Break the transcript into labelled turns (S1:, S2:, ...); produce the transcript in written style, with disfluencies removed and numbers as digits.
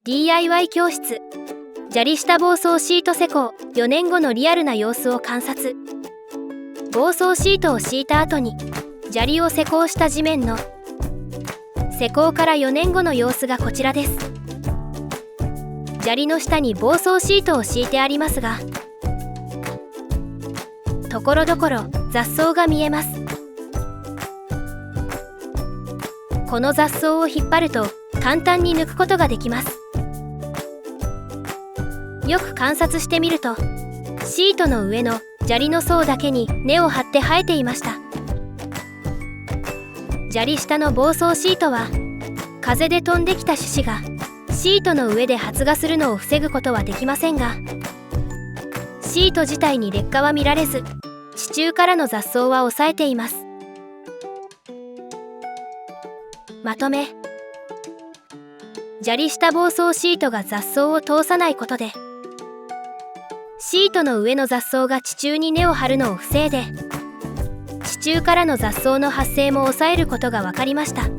S1: DIY 教室。砂利下防草シート施工。4年後のリアルな様子を観察。防草シートを敷いた後に砂利を施工した地面の施工から4年後の様子がこちらです。砂利の下に防草シートを敷いてありますが、ところどころ雑草が見えます。この雑草を引っ張ると簡単に抜くことができます。よく観察してみると、シートの上の砂利の層だけに根を張って生えていました。砂利下の防草シートは、風で飛んできた種子がシートの上で発芽するのを防ぐことはできませんが、シート自体に劣化は見られず、地中からの雑草は抑えています。まとめ。砂利下防草シートが雑草を通さないことで、シートの上の雑草が地中に根を張るのを防いで、地中からの雑草の発生も抑えることが分かりました。